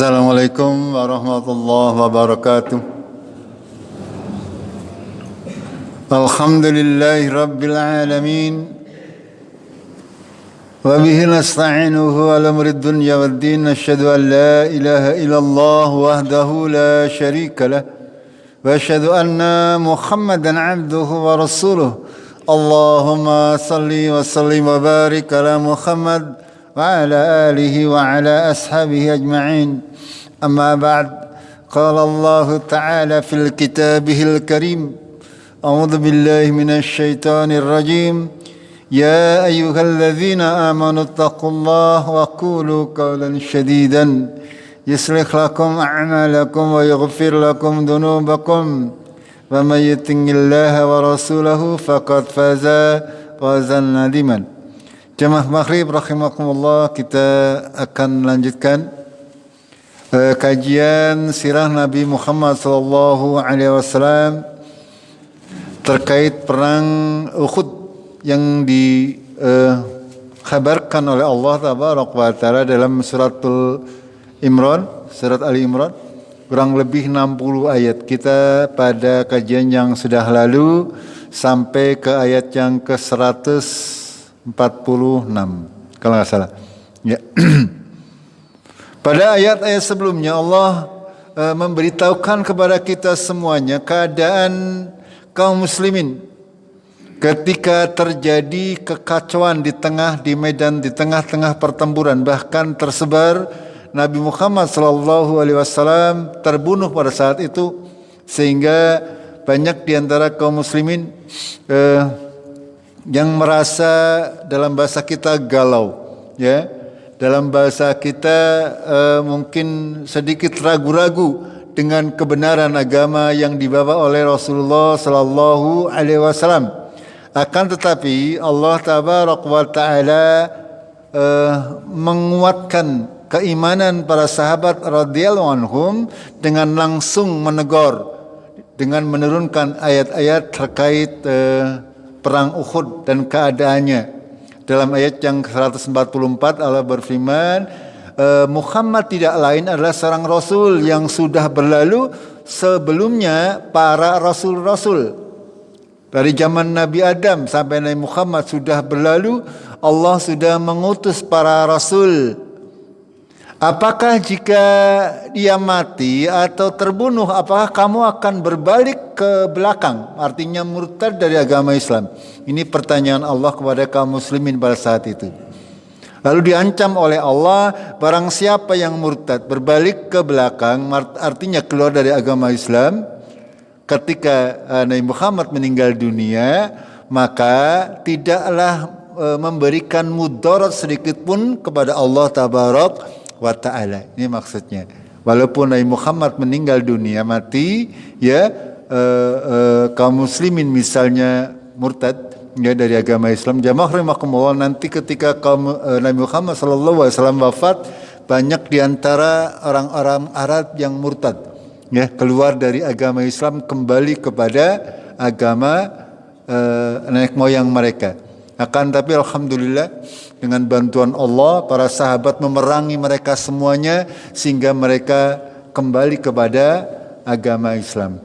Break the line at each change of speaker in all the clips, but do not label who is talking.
Assalamualaikum warahmatullahi wabarakatuh. Alhamdulillahi rabbil alamin. Wa bihi nasta'inuhu ala amri dunya waddin. Asyhadu an la ilaha illallah wahdahu la syarika lah. Wa asyhadu anna Muhammadan abduhu wa rasuluh. Allahumma salli wa sallim wa barik ala Muhammad وعلى آله وعلى أصحابه أجمعين. أما بعد، قال الله تعالى في الكتابه الكريم: أعوذ بالله من الشيطان الرجيم. يا أيها الذين آمنوا اتقوا الله وقولوا قولا سديدا يصلح لكم أعمالكم ويغفر لكم ذنوبكم ومن يطع الله ورسوله فقد فاز فوزا عظيما. Jamaah Maghrib rahimakumullah, kita akan lanjutkan kajian sirah Nabi Muhammad SAW terkait perang Uhud yang dikhabarkan oleh Allah Tabaraka wa Ta'ala dalam suratul Imran, surat Ali Imran, kurang lebih 60 ayat. Kita pada kajian yang sudah lalu sampai ke ayat yang ke-146 kalau nggak salah. Ya. Pada ayat-ayat sebelumnya Allah memberitahukan kepada kita semuanya keadaan kaum muslimin ketika terjadi kekacauan di tengah-tengah pertempuran, bahkan tersebar Nabi Muhammad SAW terbunuh pada saat itu, sehingga banyak di antara kaum muslimin yang merasa, dalam bahasa kita, galau, ya, dalam bahasa kita mungkin sedikit ragu-ragu dengan kebenaran agama yang dibawa oleh Rasulullah Sallallahu Alaihi Wasallam. Akan tetapi Allah Tabaraka wa Ta'ala menguatkan keimanan para sahabat radhiyallahu anhum dengan langsung menegur, dengan menurunkan ayat-ayat terkait perang Uhud dan keadaannya. Dalam ayat yang ke-144 Allah berfirman, Muhammad tidak lain adalah seorang rasul yang sudah berlalu sebelumnya para rasul-rasul. Dari zaman Nabi Adam sampai Nabi Muhammad sudah berlalu, Allah sudah mengutus para rasul. Apakah jika dia mati atau terbunuh, apakah kamu akan berbalik ke belakang? Artinya murtad dari agama Islam. Ini pertanyaan Allah kepada kaum muslimin pada saat itu. Lalu diancam oleh Allah, barang siapa yang murtad berbalik ke belakang, artinya keluar dari agama Islam, ketika Nabi Muhammad meninggal dunia, maka tidaklah memberikan mudarat sedikit pun kepada Allah Tabaraka wa Ta'ala. Ini maksudnya. Walaupun Nabi Muhammad meninggal dunia, mati, ya, kaum muslimin misalnya murtad, ya, dari agama Islam, jamaah rahimakumullah, nanti ketika kaum Nabi Muhammad SAW wafat, banyak diantara orang-orang Arab yang murtad, ya, keluar dari agama Islam, kembali kepada agama nenek moyang mereka. Akan tapi alhamdulillah, dengan bantuan Allah, para sahabat memerangi mereka semuanya sehingga mereka kembali kepada agama Islam.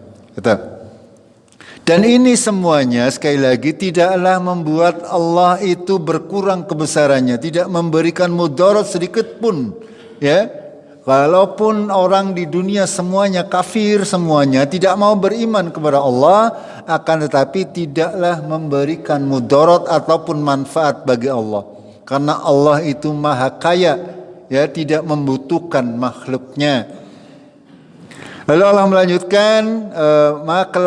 Dan ini semuanya sekali lagi tidaklah membuat Allah itu berkurang kebesarannya, tidak memberikan mudarat sedikit pun, ya. Walaupun orang di dunia semuanya kafir, semuanya tidak mau beriman kepada Allah, akan tetapi tidaklah memberikan mudarat ataupun manfaat bagi Allah. Karena Allah itu maha kaya, ya, tidak membutuhkan makhluknya. Lalu Allah melanjutkan, maka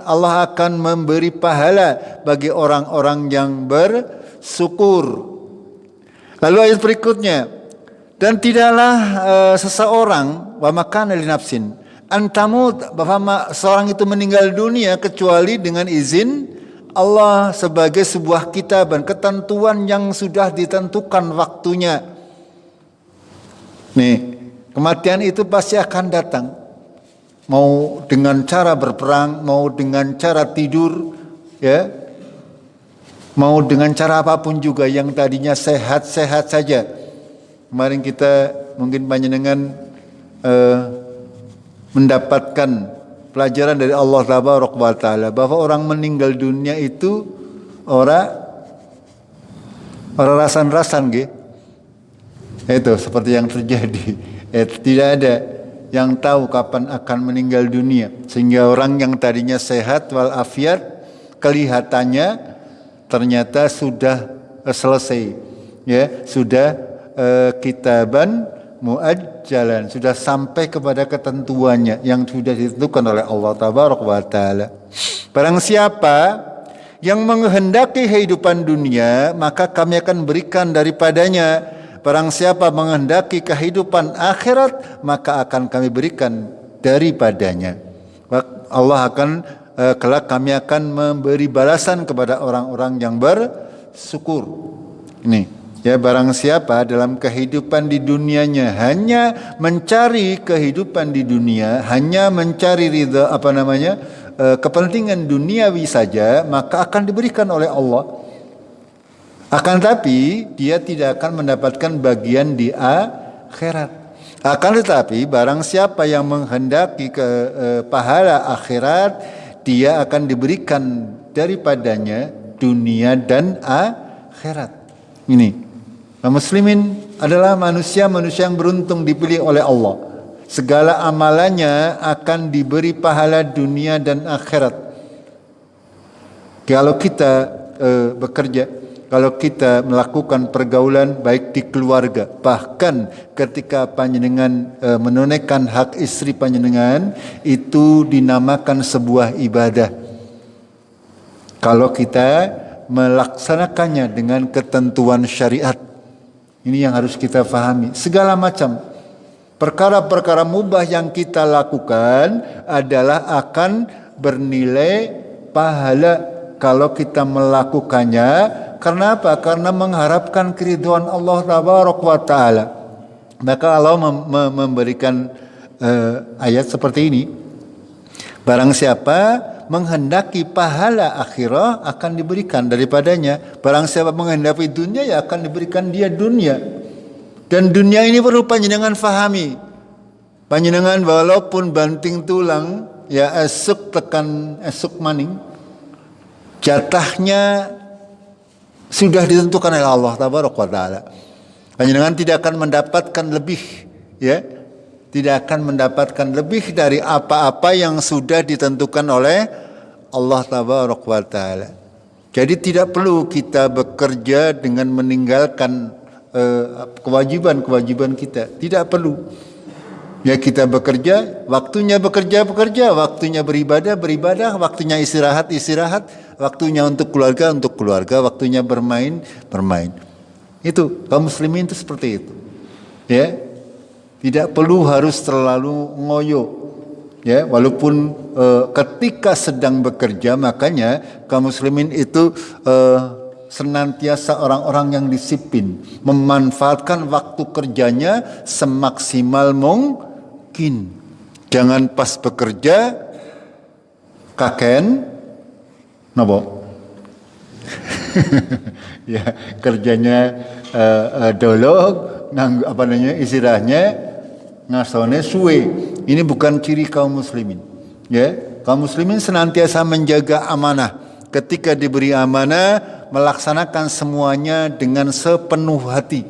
Allah akan memberi pahala bagi orang-orang yang bersyukur. Lalu ayat berikutnya, dan tidaklah seseorang wa makana li nafsin antamut, bahwa seorang itu meninggal dunia kecuali dengan izin Allah, sebagai sebuah kitaban, ketentuan yang sudah ditentukan waktunya. Nih, kematian itu pasti akan datang. Mau dengan cara berperang, mau dengan cara tidur, ya, mau dengan cara apapun juga, yang tadinya sehat-sehat saja. Kemarin kita mungkin panjenengan mendapatkan pelajaran dari Allah Tabaraka wa Taala bahwa orang meninggal dunia itu orang rasan-rasan gitu. Itu seperti yang terjadi. Tidak ada yang tahu kapan akan meninggal dunia, sehingga orang yang tadinya sehat walafiat kelihatannya ternyata sudah selesai, ya, sudah kitaban muajjalan, sudah sampai kepada ketentuannya yang sudah ditentukan oleh Allah Tabaraka wa Taala. Barang siapa yang menghendaki kehidupan dunia, maka kami akan berikan daripadanya. Barang siapa menghendaki kehidupan akhirat, maka akan kami berikan daripadanya. Allah akan kelak kami akan memberi balasan kepada orang-orang yang bersyukur. Ini, ya, barang siapa dalam kehidupan di dunianya hanya mencari kehidupan di dunia, hanya mencari ridha kepentingan duniawi saja, maka akan diberikan oleh Allah. Akan tapi dia tidak akan mendapatkan bagian di akhirat. Akan tetapi barang siapa yang menghendaki pahala akhirat, dia akan diberikan daripadanya dunia dan akhirat. Ini, kaum muslimin adalah manusia-manusia yang beruntung dipilih oleh Allah. Segala amalannya akan diberi pahala dunia dan akhirat. Kalau kita bekerja, kalau kita melakukan pergaulan baik di keluarga, bahkan ketika panjenengan menunaikan hak istri panjenengan, itu dinamakan sebuah ibadah. Kalau kita melaksanakannya dengan ketentuan syariat, ini yang harus kita pahami. Segala macam perkara-perkara mubah yang kita lakukan adalah akan bernilai pahala kalau kita melakukannya. Karena apa? Karena mengharapkan keridhaan Allah Tabaraka wa Ta'ala. Maka Allah memberikan ayat seperti ini. Barang siapa menghendaki pahala akhirah, akan diberikan daripadanya. Barang siapa menghendaki dunia, ya akan diberikan dia dunia. Dan dunia ini perlu panjenengan fahami. Panjenengan walaupun banting tulang, ya esuk tekan esuk maning, jatahnya sudah ditentukan oleh Allah Tabaraka wa Ta'ala. Panjenengan tidak akan mendapatkan lebih, ya, tidak akan mendapatkan lebih dari apa-apa yang sudah ditentukan oleh Allah Tabaraka wa Ta'ala. Jadi tidak perlu kita bekerja dengan meninggalkan kewajiban-kewajiban kita. Tidak perlu. Ya, kita bekerja, waktunya bekerja, waktunya beribadah, waktunya istirahat, waktunya untuk keluarga, waktunya bermain. Itu kaum muslimin itu seperti itu. Ya. Tidak perlu harus terlalu ngoyo. Ya, walaupun ketika sedang bekerja, makanya kaum muslimin itu senantiasa orang-orang yang disiplin, memanfaatkan waktu kerjanya semaksimal mungkin. Jangan pas bekerja kaken nopo. Ya, kerjanya dolog, istirahatnya ngasone suwe. Ini bukan ciri kaum muslimin. Ya, kaum muslimin senantiasa menjaga amanah. Ketika diberi amanah, melaksanakan semuanya dengan sepenuh hati.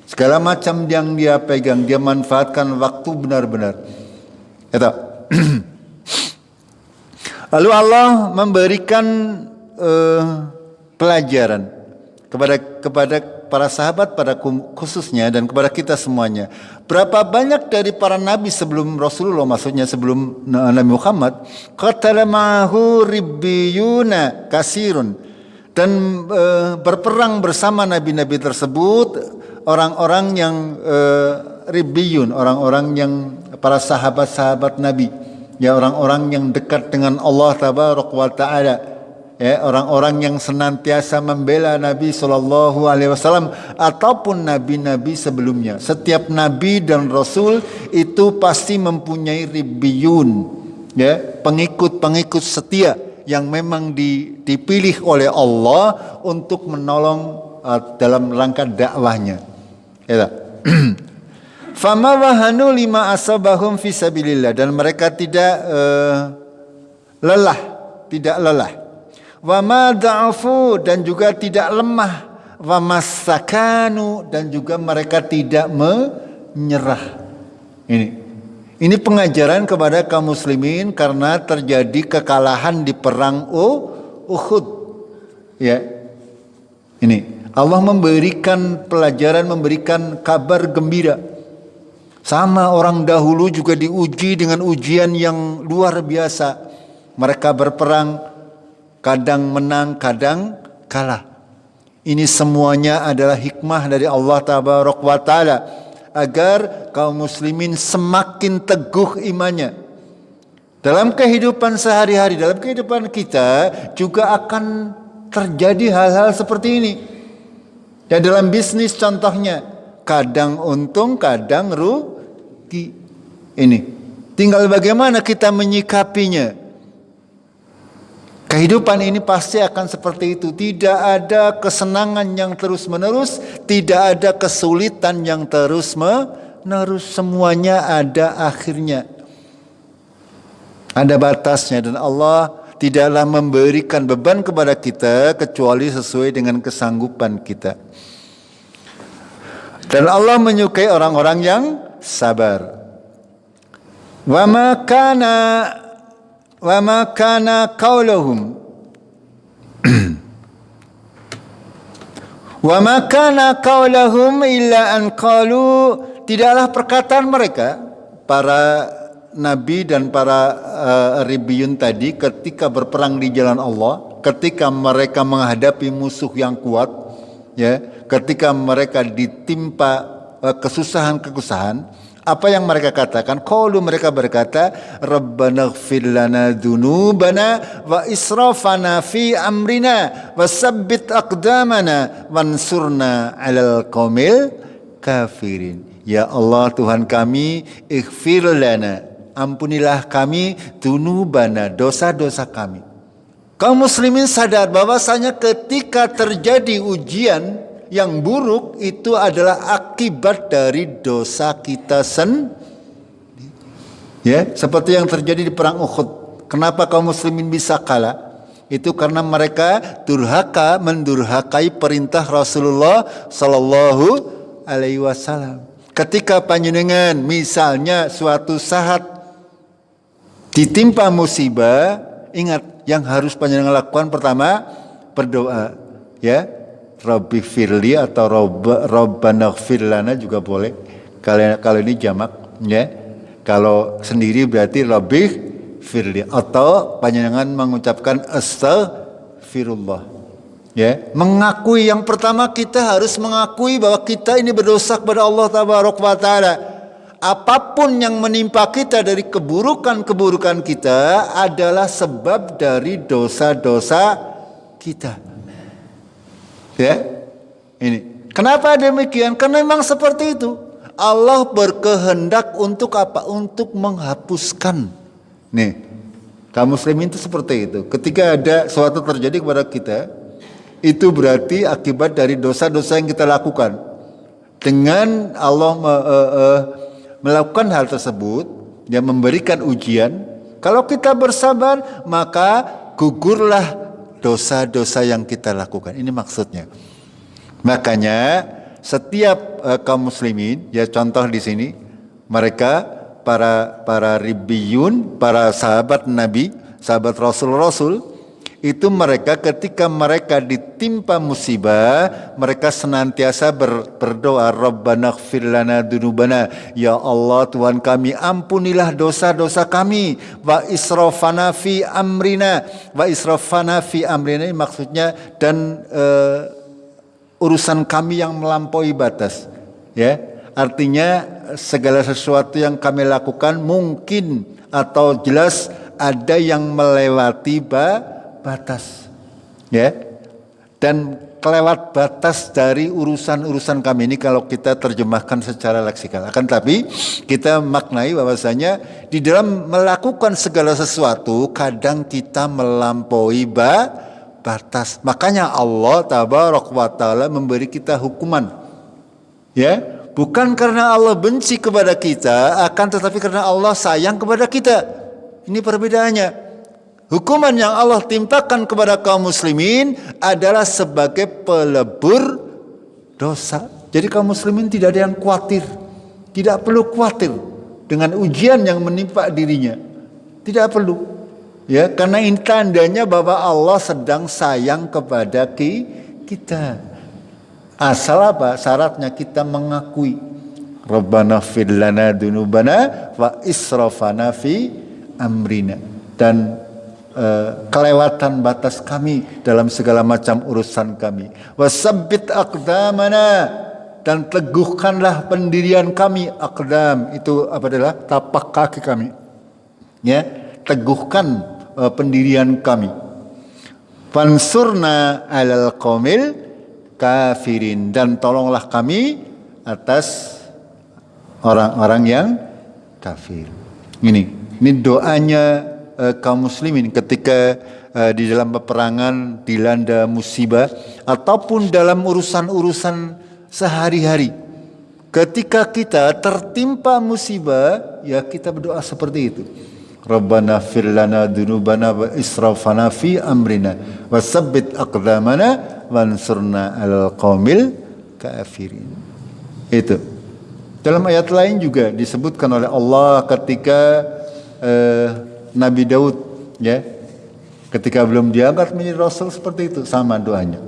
Segala macam yang dia pegang, dia manfaatkan waktu benar-benar. Itu. Lalu Allah memberikan pelajaran kepada para sahabat pada khususnya dan kepada kita semuanya. Berapa banyak dari para nabi sebelum Rasulullah, maksudnya sebelum Nabi Muhammad, qatala ma'ahu ribbiyuna kasirun, dan berperang bersama nabi-nabi tersebut orang-orang yang ribbiyun, orang-orang yang para sahabat-sahabat Nabi, ya, orang-orang yang dekat dengan Allah Tabaraka wa Ta'ala, ya, orang-orang yang senantiasa membela Nabi SAW ataupun nabi-nabi sebelumnya. Setiap nabi dan rasul itu pasti mempunyai ribbiyun, ya, pengikut-pengikut setia yang memang dipilih oleh Allah untuk menolong dalam rangka dakwahnya. Ya. Fama wahanu lima asabahum fi sabilillah, dan mereka tidak lelah, tidak lelah. Wa ma da'afu, dan juga tidak lemah. Wa masakanu, dan juga mereka tidak menyerah. Ini pengajaran kepada kaum muslimin karena terjadi kekalahan di perang Uhud. Ya. Ini Allah memberikan pelajaran, memberikan kabar gembira. Sama orang dahulu juga diuji dengan ujian yang luar biasa. Mereka berperang, kadang menang, kadang kalah. Ini semuanya adalah hikmah dari Allah Tabaraka wa Ta'ala agar kaum muslimin semakin teguh imannya. Dalam kehidupan sehari-hari, dalam kehidupan kita juga akan terjadi hal-hal seperti ini. Ya, dalam bisnis contohnya, kadang untung, kadang rugi. Ini tinggal bagaimana kita menyikapinya. Kehidupan ini pasti akan seperti itu. Tidak ada kesenangan yang terus-menerus, tidak ada kesulitan yang terus-menerus. Semuanya ada akhirnya. Ada batasnya, dan Allah tidaklah memberikan beban kepada kita kecuali sesuai dengan kesanggupan kita. Dan Allah menyukai orang-orang yang sabar. Wa ma kana qauluhum wa ma kana qauluhum illa an qalu, tidaklah perkataan mereka para nabi dan para ribiyun tadi ketika berperang di jalan Allah, ketika mereka menghadapi musuh yang kuat, ya, ketika mereka ditimpa kesusahan-kesusahan, apa yang mereka katakan? Qalu, mereka berkata, Rabbana ighfir lana dzunubana wa israfana fi amrina wa tsabbit aqdamana wansurna 'alal qaumil kafirin. Ya Allah, Tuhan kami, ighfir lana, ampunilah kami, dzunubana, dosa-dosa kami. Kaum muslimin sadar bahwasanya ketika terjadi ujian yang buruk itu adalah akibat dari dosa kita sendiri. Ya, seperti yang terjadi di perang Uhud. Kenapa kaum muslimin bisa kalah? Itu karena mereka durhaka, mendurhakai perintah Rasulullah sallallahu alaihi wasallam. Ketika panjenengan misalnya suatu saat ditimpa musibah, ingat yang harus panjenengan lakukan pertama berdoa, ya. Rabbi firli atau Rabbana ighfir lana juga boleh. Kalau ini jamak, ya. Kalau sendiri berarti Rabbi firli, atau panjenengan mengucapkan astaghfirullah. Ya, mengakui, yang pertama kita harus mengakui bahwa kita ini berdosa kepada Allah Tabaraka wa Ta'ala. Apapun yang menimpa kita dari keburukan-keburukan kita adalah sebab dari dosa-dosa kita. Ya, ini. Kenapa demikian? Karena memang seperti itu. Allah berkehendak untuk apa? Untuk menghapuskan. Nih, kaum muslimin itu seperti itu. Ketika ada suatu terjadi kepada kita, itu berarti akibat dari dosa-dosa yang kita lakukan. Dengan Allah melakukan hal tersebut, dia memberikan ujian. Kalau kita bersabar, maka gugurlah dosa-dosa yang kita lakukan. Ini maksudnya. Makanya setiap kaum muslimin, ya contoh di sini, mereka para ribiyun, para sahabat Nabi, sahabat Rasul, itu mereka ketika mereka ditimpa musibah, mereka senantiasa berdoa, Rabbana ighfir lana dzunubana, ya Allah Tuhan kami, ampunilah dosa-dosa kami, wa israfana fi amrina, wa israfana fi amrina, ini maksudnya, dan urusan kami yang melampaui batas, ya. Artinya segala sesuatu yang kami lakukan mungkin atau jelas ada yang melewati batas, ya, dan kelewat batas dari urusan-urusan kami ini kalau kita terjemahkan secara leksikal. Akan tapi kita maknai bahwasanya di dalam melakukan segala sesuatu kadang kita melampaui batas. Makanya Allah Tabaraka wa Ta'ala memberi kita hukuman, ya, Bukan karena Allah benci kepada kita, akan tetapi karena Allah sayang kepada kita. Ini perbedaannya. Hukuman yang Allah timpakan kepada kaum muslimin adalah sebagai pelebur dosa. Jadi kaum muslimin tidak ada yang khawatir. Tidak perlu khawatir dengan ujian yang menimpa dirinya. Tidak perlu. Ya, karena ini tandanya bahwa Allah sedang sayang kepada kita. Asal apa? Syaratnya kita mengakui Rabbana fir lana dunubana wa israfana fi amrina, dan kelewatan batas kami dalam segala macam urusan kami. Wasabbit aqdamana, dan teguhkanlah pendirian kami. Aqdam itu apa adalah tapak kaki kami. Ya, teguhkan pendirian kami. Fansurna 'alal qaumil kafirin, dan tolonglah kami atas orang-orang yang kafir. Ini doanya kaum muslimin ketika di dalam peperangan dilanda musibah ataupun dalam urusan-urusan sehari-hari. Ketika kita tertimpa musibah, ya kita berdoa seperti itu. Rabbana fir lana dunubana wa israfana fi amrina wa sabbit aqdamana wansurna 'alal qaumil kafirin. Itu. Dalam ayat lain juga disebutkan oleh Allah ketika Nabi Daud, ya, ketika belum diangkat menjadi rasul, seperti itu sama doanya.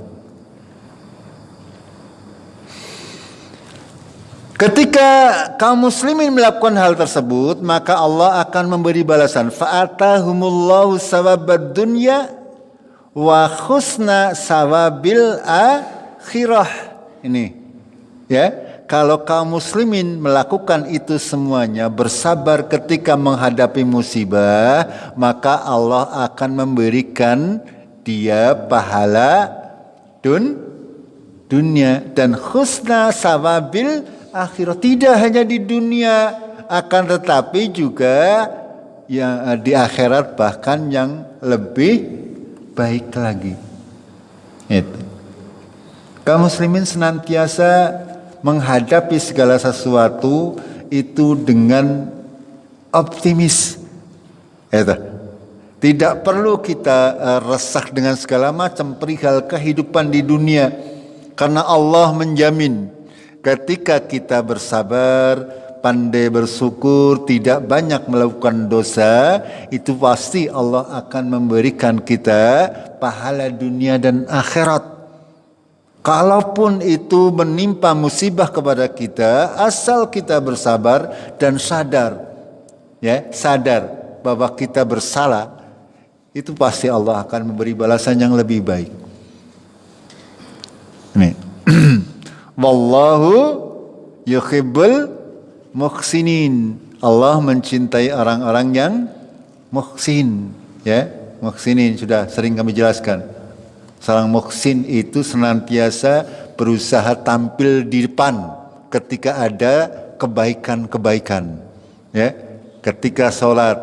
Ketika kaum muslimin melakukan hal tersebut, maka Allah akan memberi balasan. Fa'atahumullahu sawabad dunya wa khusna sawabil akhirah. Ini, ya, kalau kaum muslimin melakukan itu semuanya, bersabar ketika menghadapi musibah, maka Allah akan memberikan dia pahala dunia dan khusna sawabil akhirat, tidak hanya di dunia, akan tetapi juga yang di akhirat, bahkan yang lebih baik lagi. Itu. Kaum muslimin senantiasa menghadapi segala sesuatu itu dengan optimis. Itu. Tidak perlu kita resah dengan segala macam perihal kehidupan di dunia, karena Allah menjamin ketika kita bersabar, pandai bersyukur, tidak banyak melakukan dosa, itu pasti Allah akan memberikan kita pahala dunia dan akhirat. Kalaupun itu menimpa musibah kepada kita, asal kita bersabar dan sadar, ya, sadar bahwa kita bersalah, itu pasti Allah akan memberi balasan yang lebih baik. Ini. Wallahu yuhibbul muhsinin. Allah mencintai orang-orang yang muhsin, ya. Muhsinin sudah sering kami jelaskan. Seorang muhsin itu senantiasa berusaha tampil di depan ketika ada kebaikan-kebaikan, ya. Ketika sholat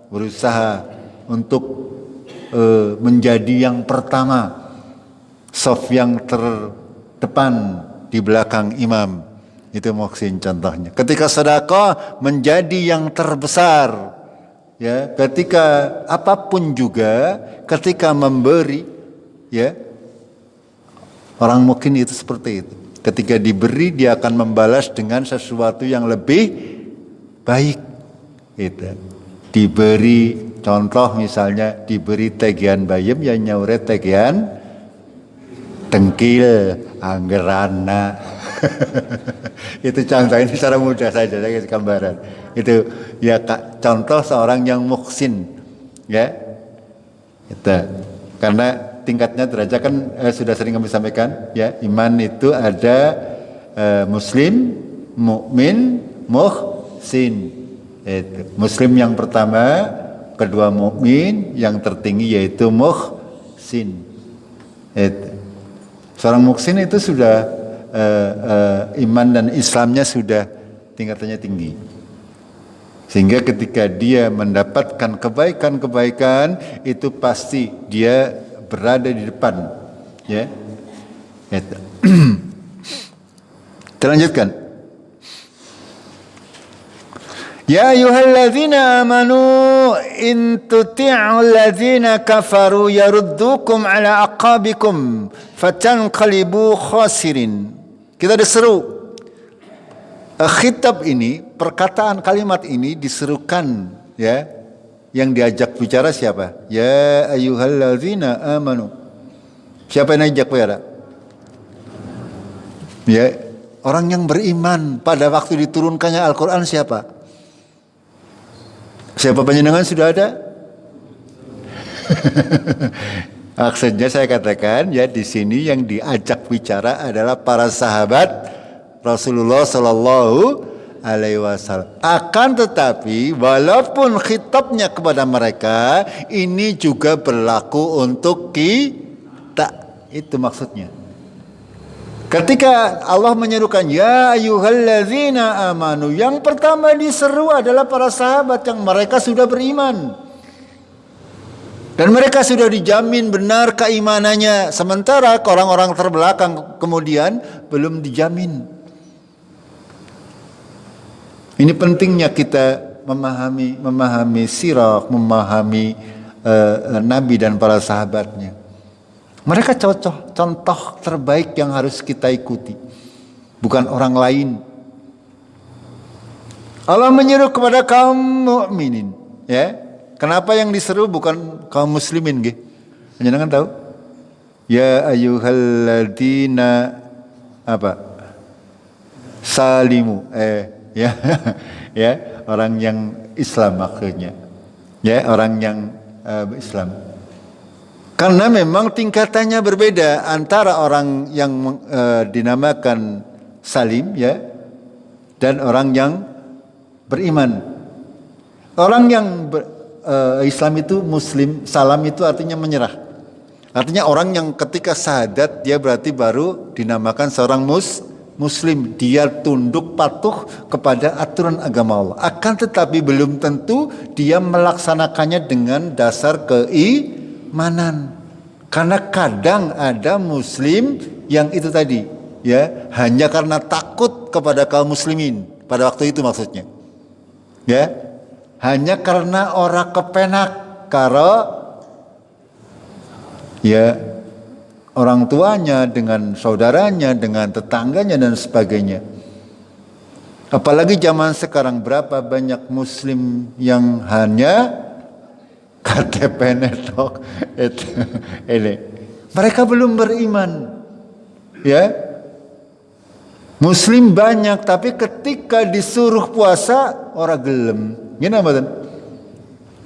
berusaha untuk menjadi yang pertama, saf yang terdepan di belakang imam. Itu muhsin contohnya. Ketika sedekah menjadi yang terbesar, ya. Ketika apapun juga, ketika memberi, ya, orang mungkin itu seperti itu. Ketika diberi, dia akan membalas dengan sesuatu yang lebih baik. Itu. Diberi, contoh misalnya diberi tegian bayem, ya nyaure tegian tengkil, anggerana. Itu contoh, ini secara mudah saja, saya kasih gambaran. Itu ya contoh seorang yang muhsin, ya. Itu. Karena tingkatnya derajat kan sudah sering kami sampaikan, ya. Iman itu ada muslim, mukmin, muhsin. Itu. Muslim yang pertama, kedua mukmin, yang tertinggi yaitu muhsin. Itu. Seorang muhsin itu sudah iman dan Islamnya sudah tingkatannya tinggi, sehingga ketika dia mendapatkan kebaikan-kebaikan itu pasti dia berada di depan, ya. Kita lanjutkan. Ya ayyuhalladzina amanu in tuti'u alladzina kafaru yaruddukum ala aqabikum fatanqalibu khasirin. Kita diseru. Khitab ini, perkataan kalimat ini diserukan, ya. Yang diajak bicara siapa? Ya ayyuhalladzina amanu. Siapa yang diajak bicara? Ya, orang yang beriman pada waktu diturunkannya Al-Qur'an siapa? Siapa panjenengan sudah ada? Maksudnya saya katakan ya di sini yang diajak bicara adalah para sahabat Rasulullah Sallallahu Alaihi Wasallam. Akan tetapi walaupun khitabnya kepada mereka, ini juga berlaku untuk kita. Itu maksudnya. Ketika Allah menyerukan ya ayyuhalladzina amanu, yang pertama diseru adalah para sahabat yang mereka sudah beriman. Dan mereka sudah dijamin benar keimanannya, sementara orang-orang terbelakang kemudian belum dijamin. Ini pentingnya kita memahami sirah, memahami Nabi dan para sahabatnya. Mereka contoh terbaik yang harus kita ikuti, bukan orang lain. Allah menyeru kepada kaum mukminin, ya. Kenapa yang diseru bukan kaum muslimin, nggih? Jangan tahu? Ya ayyuhalladzina apa? Salimu, ya, ya, orang yang Islam maksudnya, ya, orang yang Islam. Karena memang tingkatannya berbeda antara orang yang dinamakan salim, ya, dan orang yang beriman. Orang yang Islam itu muslim, salam itu artinya menyerah. Artinya orang yang ketika syahadat dia berarti baru dinamakan seorang muslim. Dia tunduk patuh kepada aturan agama Allah. Akan tetapi belum tentu dia melaksanakannya dengan dasar keimanan. Karena kadang ada muslim yang itu tadi, ya, hanya karena takut kepada kaum muslimin pada waktu itu maksudnya. Ya. Hanya karena orang kepenak karo ya orang tuanya, dengan saudaranya, dengan tetangganya dan sebagainya. Apalagi zaman sekarang berapa banyak muslim yang hanya KTP netok itu ini. Mereka belum beriman. Ya. Muslim banyak tapi ketika disuruh puasa orang gelem. Gini mboten?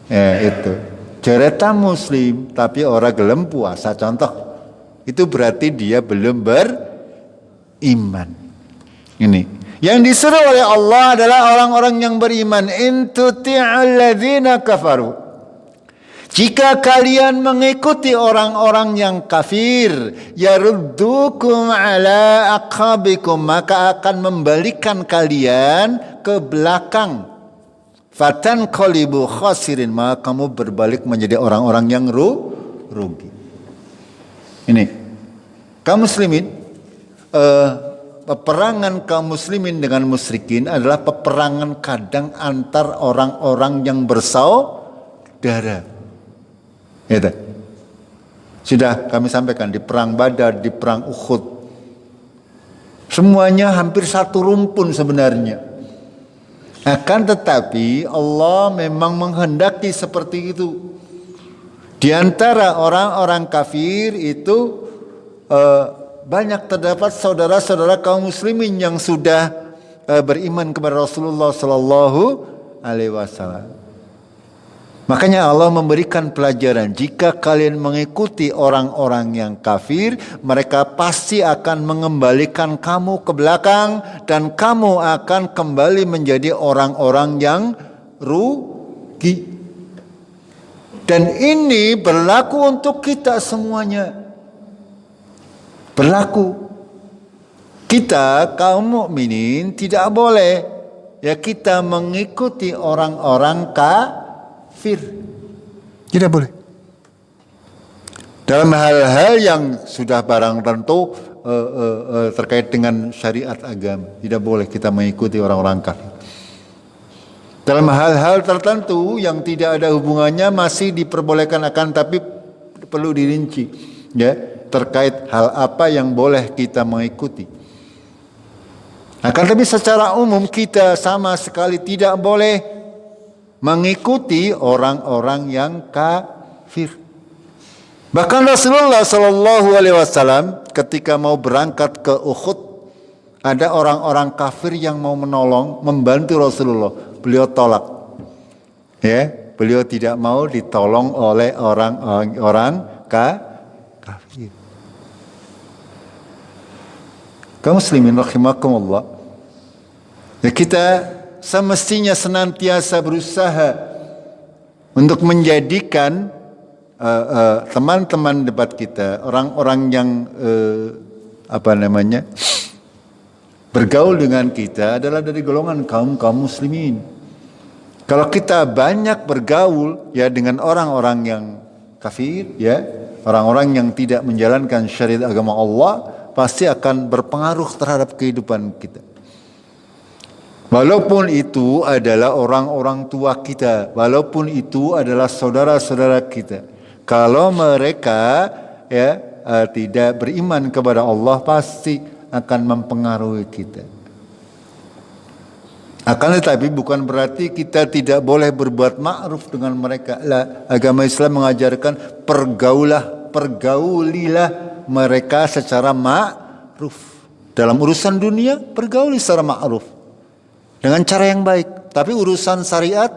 Ya itu. Cerita muslim tapi orang gelem puasa contoh. Itu berarti dia belum beriman. Ini. Yang disuruh oleh Allah adalah orang-orang yang beriman. In tuti'al ladzina kafaru. Jika kalian mengikuti orang-orang yang kafir, yaruddukum ala aqabikum, maka akan membalikan kalian ke belakang. Fatanqalibu khasirin, maka kamu berbalik menjadi orang-orang yang rugi. Ini kaum muslimin, peperangan kaum muslimin dengan musyrikin adalah peperangan kadang antar orang-orang yang bersaudara. Itu. Sudah kami sampaikan di perang Badar, di perang Uhud. Semuanya hampir satu rumpun sebenarnya. Akan tetapi Allah memang menghendaki seperti itu. Di antara orang-orang kafir itu banyak terdapat saudara-saudara kaum muslimin yang sudah beriman kepada Rasulullah Sallallahu Alaihi Wasallam. Makanya Allah memberikan pelajaran, jika kalian mengikuti orang-orang yang kafir, mereka pasti akan mengembalikan kamu ke belakang dan kamu akan kembali menjadi orang-orang yang rugi. Dan ini berlaku untuk kita semuanya. Berlaku. Kita kaum mukminin tidak boleh ya kita mengikuti orang-orang kafir. Tidak boleh. Dalam hal-hal yang sudah barang tentu terkait dengan syariat agama, tidak boleh kita mengikuti orang-orang kafir. Dalam hal-hal tertentu yang tidak ada hubungannya masih diperbolehkan, akan tapi perlu dirinci, ya, terkait hal apa yang boleh kita mengikuti. Akan tapi secara umum kita sama sekali tidak boleh mengikuti orang-orang yang kafir. Bahkan Rasulullah Shallallahu Alaihi Wasallam ketika mau berangkat ke Uhud, ada orang-orang kafir yang mau menolong, membantu Rasulullah. Beliau tolak. Ya, beliau tidak mau ditolong oleh orang-orang kafir. Kaum muslimin rahimakumullah. Ya, kita semestinya senantiasa berusaha untuk menjadikan teman-teman debat kita, orang-orang yang bergaul dengan kita adalah dari golongan kaum muslimin. Kalau kita banyak bergaul ya dengan orang-orang yang kafir, ya, orang-orang yang tidak menjalankan syariat agama Allah, pasti akan berpengaruh terhadap kehidupan kita. Walaupun itu adalah orang-orang tua kita, walaupun itu adalah saudara-saudara kita, kalau mereka tidak beriman kepada Allah, pasti akan mempengaruhi kita. Akan tetapi bukan berarti kita tidak boleh berbuat ma'ruf dengan mereka. Agama Islam mengajarkan pergaulilah mereka secara ma'ruf. Dalam urusan dunia, pergauli secara ma'ruf dengan cara yang baik. Tapi urusan syariat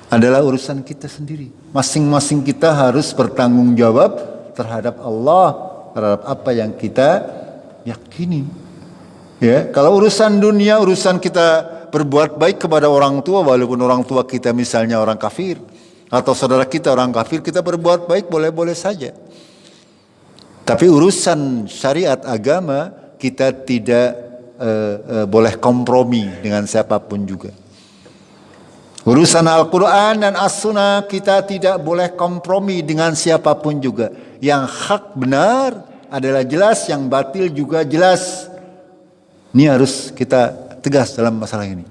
adalah urusan kita sendiri. Masing-masing kita harus bertanggung jawab terhadap Allah, terhadap apa yang kita yakini. Ya, kalau urusan dunia, urusan kita berbuat baik kepada orang tua, walaupun orang tua kita misalnya orang kafir, atau saudara kita orang kafir, kita berbuat baik boleh-boleh saja. Tapi urusan syariat agama, kita tidak boleh kompromi dengan siapapun juga. Urusan Al-Quran dan As-Sunnah, kita tidak boleh kompromi dengan siapapun juga. Yang hak benar adalah jelas, yang batil juga jelas. Ini harus kita tegas dalam masalah ini.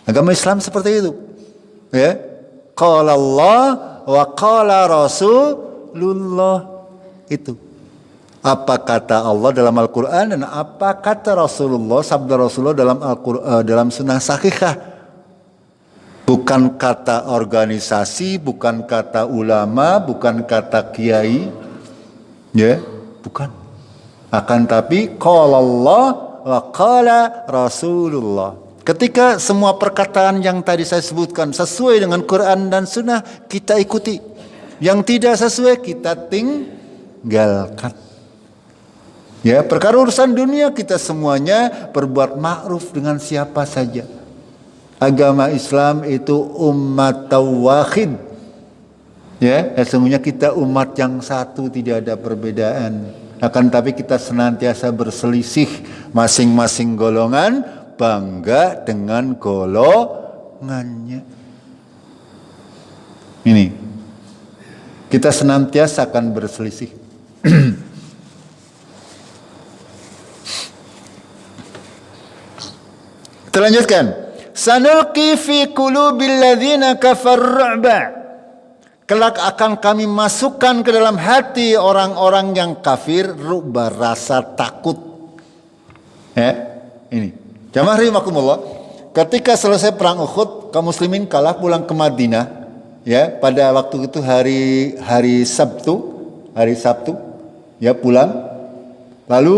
Agama Islam seperti itu. Ya. Qala Allah wa qala Rasulullah. Itu. Apa kata Allah dalam Al-Quran dan apa kata Rasulullah, sabda Rasulullah dalam sunnah sahihah. Bukan kata organisasi, bukan kata ulama, bukan kata kiai, ya, bukan. Akan tapi qala Allah wa qala Rasulullah. Ketika semua perkataan yang tadi saya sebutkan sesuai dengan Quran dan Sunnah, kita ikuti. Yang tidak sesuai, kita tinggalkan. Ya, perkara urusan dunia kita semuanya berbuat ma'ruf dengan siapa saja. Agama Islam itu umat tawahid. Ya, sesungguhnya kita umat yang satu, tidak ada perbedaan. Akan tapi kita senantiasa berselisih, masing-masing golongan bangga dengan golongannya. Ini. Kita senantiasa akan berselisih. Terlanjutkan. Sanulqi fi qulubil ladzina kafaru ru'ba. Kelak akan kami masukkan ke dalam hati orang-orang yang kafir ru'ba, rasa takut. Ya, ini. Jamaah rahimakumullah. Ketika selesai perang Uhud, kaum muslimin kalah, pulang ke Madinah. Ya, pada waktu itu hari Sabtu, ya, pulang. Lalu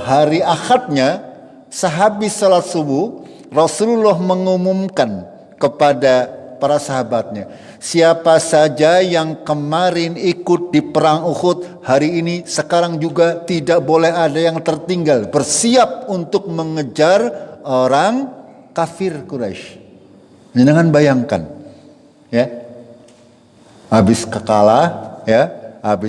hari Ahadnya, sehabis salat subuh, Rasulullah mengumumkan kepada para sahabatnya, siapa saja yang kemarin ikut di perang Uhud, hari ini sekarang juga tidak boleh ada yang tertinggal. Bersiap untuk mengejar orang kafir Quraisy. Jangan bayangkan, ya, habis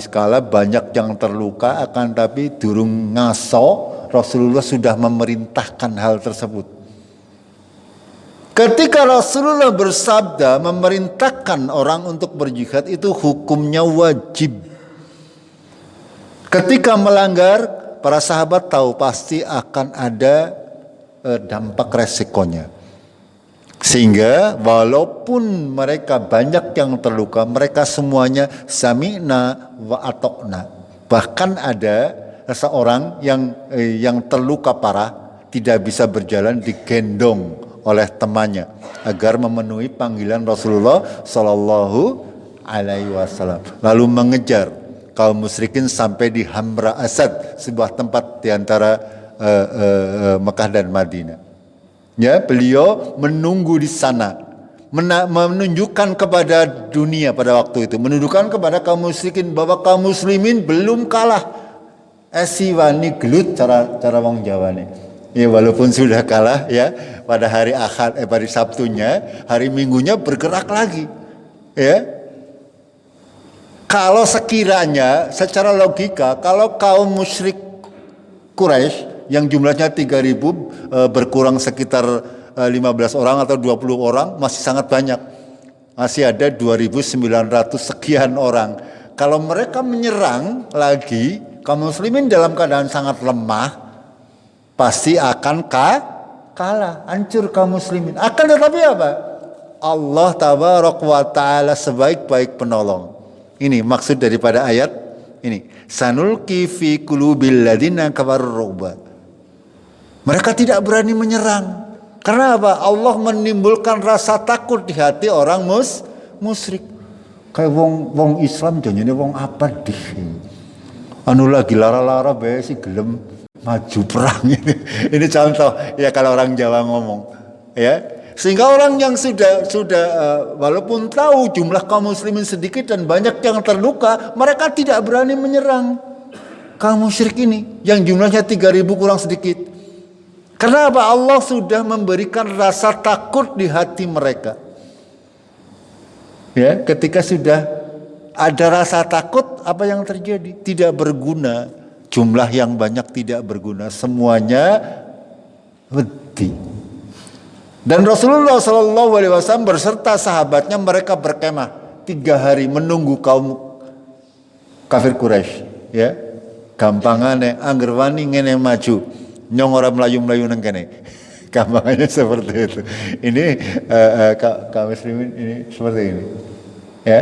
kalah banyak yang terluka, akan tapi durung ngaso Rasulullah sudah memerintahkan hal tersebut. Ketika Rasulullah bersabda memerintahkan orang untuk berjihad, itu hukumnya wajib. Ketika melanggar, para sahabat tahu pasti akan ada dampak resikonya. Sehingga walaupun mereka banyak yang terluka, mereka semuanya sami'na wa atokna. Bahkan ada seorang yang terluka parah, tidak bisa berjalan, digendong oleh temannya agar memenuhi panggilan Rasulullah Sallallahu Alaihi Wasallam. Lalu mengejar kaum musyrikin sampai di Hamra Asad, sebuah tempat di antara Mekah dan Madinah. Ya, beliau menunggu di sana, menunjukkan kepada dunia pada waktu itu, menunjukkan kepada kaum musyrikin bahwa kaum muslimin belum kalah. Esiwani gelut cara wong Jawa nih. Ya, walaupun sudah kalah ya pada hari Ahad, pada Sabtunya, hari Minggunya bergerak lagi. Ya. Kalau sekiranya secara logika, kalau kaum musyrik Quraisy yang jumlahnya 3.000 berkurang sekitar 15 orang atau 20 orang, masih sangat banyak. Masih ada 2.900 sekian orang. Kalau mereka menyerang lagi, kaum muslimin dalam keadaan sangat lemah, pasti akan kalah, hancur kaum muslimin. Akan tetapi apa? Allah tabaraka wa ta'ala sebaik-baik penolong. Ini maksud daripada ayat ini. Sanulqi fi qulubil ladzina kafaru ru'ba. Mereka tidak berani menyerang. Karena apa? Allah menimbulkan rasa takut di hati orang musyrik. Kayak wong Islam janjane wong apa dih. Anu lagi lara-lara bae sih gelem maju perang ini. Ini contoh ya kalau orang Jawa ngomong, ya. Sehingga orang yang sudah walaupun tahu jumlah kaum muslimin sedikit dan banyak yang terluka, mereka tidak berani menyerang kaum musyrik ini yang jumlahnya 3.000 kurang sedikit. Karena apa? Allah sudah memberikan rasa takut di hati mereka. Ya, ketika sudah ada rasa takut, apa yang terjadi? Tidak berguna. Jumlah yang banyak tidak berguna, semuanya wedi. Dan Rasulullah Sallallahu Alaihi Wasallam berserta sahabatnya mereka berkemah 3 hari menunggu kaum kafir Quraisy. Ya, gampangane angger wani ngene maju, nyong ora melayu-melayu nang kene. Gampangannya seperti itu. Ini kaum muslimin ini seperti ini. Ya.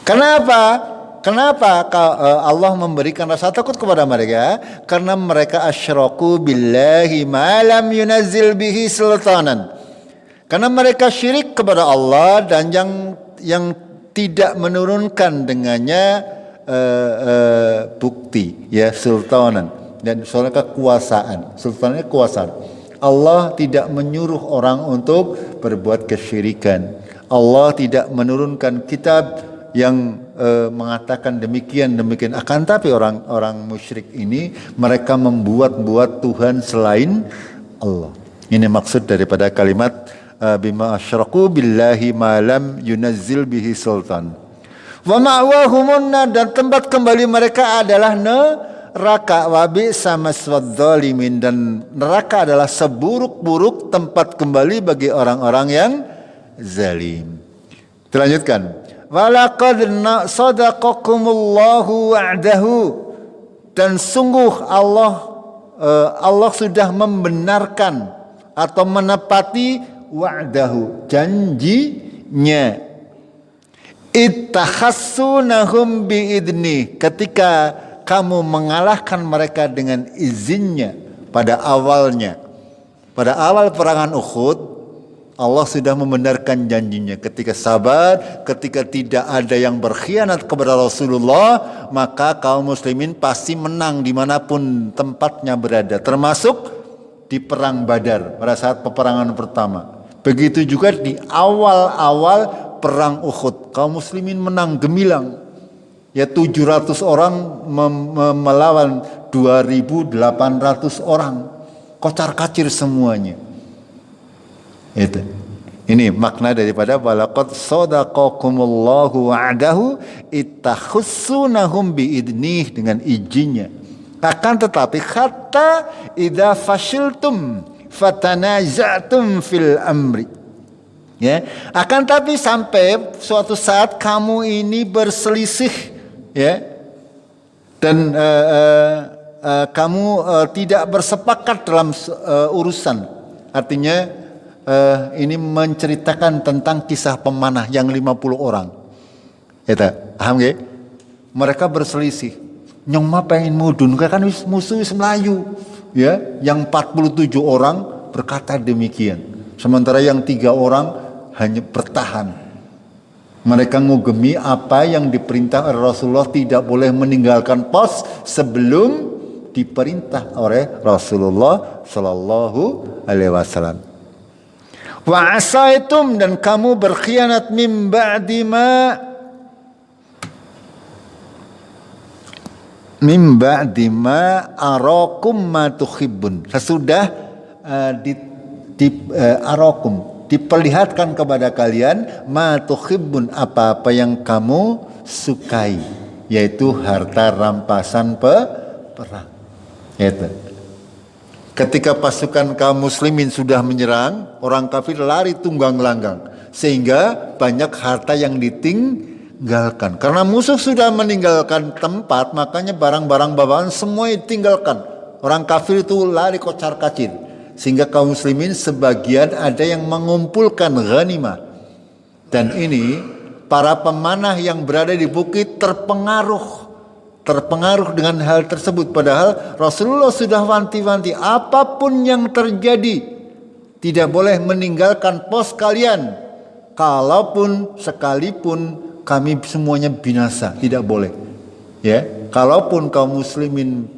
Kenapa Allah memberikan rasa takut kepada mereka? Karena mereka asyraku billahi ma lam yunazzil bihi sultanan. Karena mereka syirik kepada Allah dan yang tidak menurunkan dengannya bukti, ya, sultanan, dan soalnya kekuasaan. Sultannya kekuasaan. Allah tidak menyuruh orang untuk berbuat kesyirikan. Allah tidak menurunkan kitab yang mengatakan demikian. Akan tapi orang musyrik ini mereka membuat Tuhan selain Allah. Ini maksud daripada kalimat bima asyraku billahi ma lam yunazzil bihi sultan. Wa ma'wahumunna, dan tempat kembali mereka adalah neraka. Wa bi'sa maswad dzalimin, dan neraka adalah seburuk-buruk tempat kembali bagi orang-orang yang zalim. Dilanjutkan. Walaqad sadaqakumullahu wa'dahu, dan sungguh Allah sudah membenarkan atau menepati wa'dahu, janjinya. Ittakhassunahum biidni, ketika kamu mengalahkan mereka dengan izinnya pada awalnya. Pada awal perangan Uhud, Allah sudah membenarkan janjinya. Ketika sabar, ketika tidak ada yang berkhianat kepada Rasulullah, maka kaum muslimin pasti menang dimanapun tempatnya berada. Termasuk di perang Badar pada saat peperangan pertama. Begitu juga di awal-awal perang Uhud, kaum muslimin menang gemilang. Ya, 700 orang melawan 2.800 orang. Kocar-kacir semuanya. Itu. Ini makna daripada walaqad sadaqakumullahu wa'dahu ittakhussunahum biidnih, dengan izinnya. Akan tetapi hatta idza fashiltum fatanaza'tum fil amri. Ya, akan tapi sampai suatu saat kamu ini berselisih, ya, dan kamu tidak bersepakat dalam urusan. Artinya ini menceritakan tentang kisah pemanah yang 50 orang. Eta, paham nggih? Mereka berselisih. Nyong mah pengen mudun kan musuh Melayu. Ya, yang 47 orang berkata demikian. Sementara yang 3 orang hanya bertahan. Mereka ngugemi apa yang diperintah oleh Rasulullah, tidak boleh meninggalkan pos sebelum diperintah oleh Rasulullah Sallallahu Alaihi Wasallam. Wa asaitum, dan kamu berkhianat min ba'di ma arakum ma tuhibbun. Sesudah arakum, diperlihatkan kepada kalian ma tuhibbun, apa-apa yang kamu sukai, yaitu harta rampasan perang. Itu. Ketika pasukan kaum muslimin sudah menyerang, orang kafir lari tunggang langgang, sehingga banyak harta yang ditinggalkan. Karena musuh sudah meninggalkan tempat, makanya barang-barang bawaan semua ditinggalkan. Orang kafir itu lari kocar-kacir, sehingga kaum muslimin sebagian ada yang mengumpulkan ghanimah. Dan ini para pemanah yang berada di bukit terpengaruh dengan hal tersebut. Padahal Rasulullah sudah wanti-wanti, apapun yang terjadi tidak boleh meninggalkan pos kalian, kalaupun sekalipun kami semuanya binasa, tidak boleh. Ya, kalaupun kaum muslimin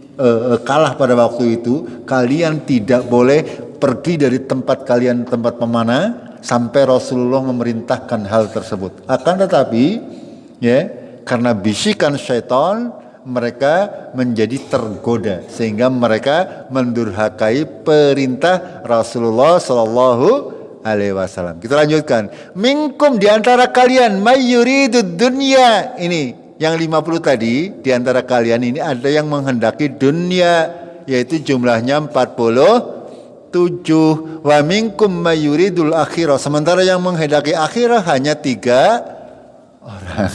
kalah pada waktu itu, kalian tidak boleh pergi dari tempat kalian, tempat pemanah, sampai Rasulullah memerintahkan hal tersebut. Akan tetapi, ya, karena bisikan syaitan, mereka menjadi tergoda sehingga mereka mendurhakai perintah Rasulullah Sallallahu Alaihi Wasallam. Kita lanjutkan. Minkum, di antara kalian, mayyuridud dunya. Ini yang 50 tadi, di antara kalian ini ada yang menghendaki dunia, yaitu jumlahnya 47. Wa minkum mayyuridul akhirah. Sementara yang menghendaki akhirah hanya 3 orang.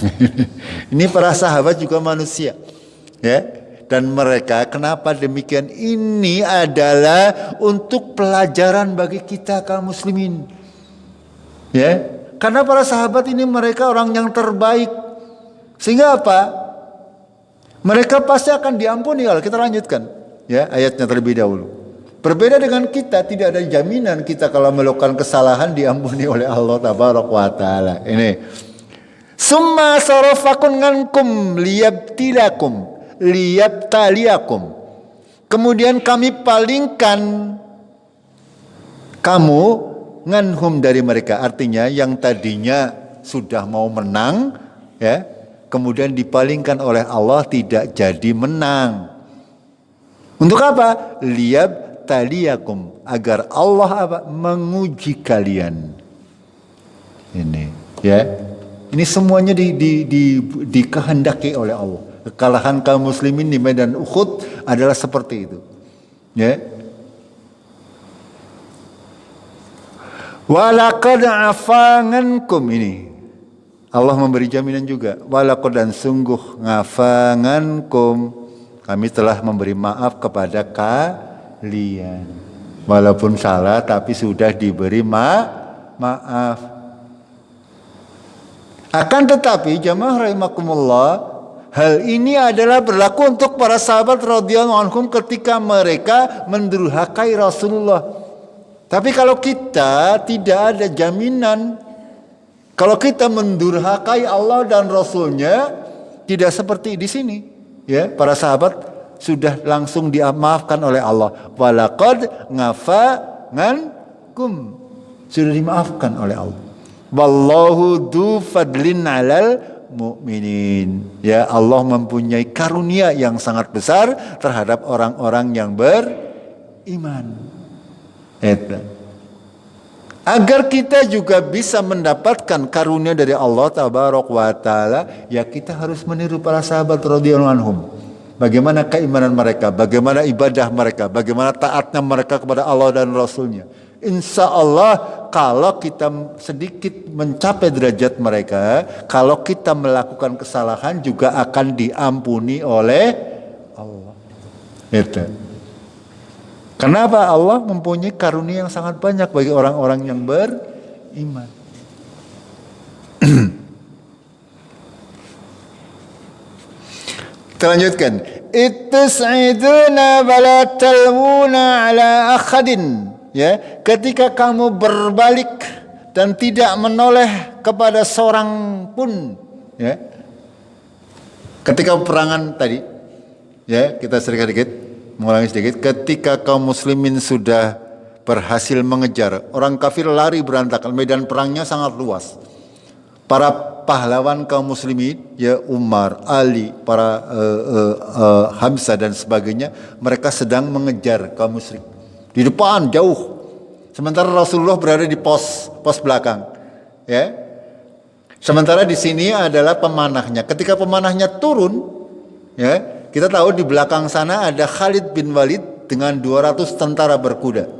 Ini para sahabat juga manusia. Ya, dan mereka, kenapa demikian? Ini adalah untuk pelajaran bagi kita kaum muslimin. Ya, karena para sahabat ini mereka orang yang terbaik. Sehingga apa? Mereka pasti akan diampuni. Kalau kita lanjutkan, ya, ayatnya terlebih dahulu. Berbeda dengan kita, tidak ada jaminan kita kalau melakukan kesalahan diampuni oleh Allah Tabaraka wa Ta'ala. Ini. Summa sarafakum ngankum liyabtilakum liyabtaliakum. Kemudian kami palingkan kamu nganhum, dari mereka. Artinya yang tadinya sudah mau menang, ya, kemudian dipalingkan oleh Allah tidak jadi menang. Untuk apa? Liyabtaliakum, agar Allah apa? Menguji kalian. Ini, ya. Ini semuanya dikehendaki oleh Allah. Kekalahan kaum muslimin di medan Uhud adalah seperti itu. Ya. Walaqad afangankum, ini Allah memberi jaminan juga. Walaqad, dan sungguh, ngafangankum, kami telah memberi maaf kepada kalian. Walaupun salah tapi sudah diberi maaf. Akan tetapi jamaah rahimakumullah, hal ini adalah berlaku untuk para sahabat radhiyallahu anhum ketika mereka mendurhakai Rasulullah. Tapi kalau kita, tidak ada jaminan. Kalau kita mendurhakai Allah dan Rasulnya, tidak seperti di sini. Ya, para sahabat sudah langsung dimaafkan oleh Allah. Walaqad ngafangankum, sudah dimaafkan oleh Allah. Wallahu du fadlin 'alal mu'minin. Ya, Allah mempunyai karunia yang sangat besar terhadap orang-orang yang beriman. Agar kita juga bisa mendapatkan karunia dari Allah Tabaraka wa Ta'ala, ya kita harus meniru para sahabat radhiyallahu anhum. Bagaimana keimanan mereka, bagaimana ibadah mereka, bagaimana taatnya mereka kepada Allah dan Rasulnya. Insya Allah kalau kita sedikit mencapai derajat mereka, kalau kita melakukan kesalahan juga akan diampuni oleh Allah. Itu. Kenapa Allah mempunyai karunia yang sangat banyak bagi orang-orang yang beriman. Kita lanjutkan. Ittas'iduna wala talwuna ala akhadin. Ya, ketika kamu berbalik dan tidak menoleh kepada seorang pun, ya. Ketika peperangan tadi, ya, kita sedikit mengulangi sedikit. Ketika kaum muslimin sudah berhasil mengejar, orang kafir lari berantakan, medan perangnya sangat luas. Para pahlawan kaum muslimin, ya, Umar, Ali, para Hamzah dan sebagainya, mereka sedang mengejar kaum musyrik di depan jauh. Sementara Rasulullah berada di pos belakang, ya. Sementara di sini adalah pemanahnya. Ketika pemanahnya turun, ya, kita tahu di belakang sana ada Khalid bin Walid dengan 200 tentara berkuda.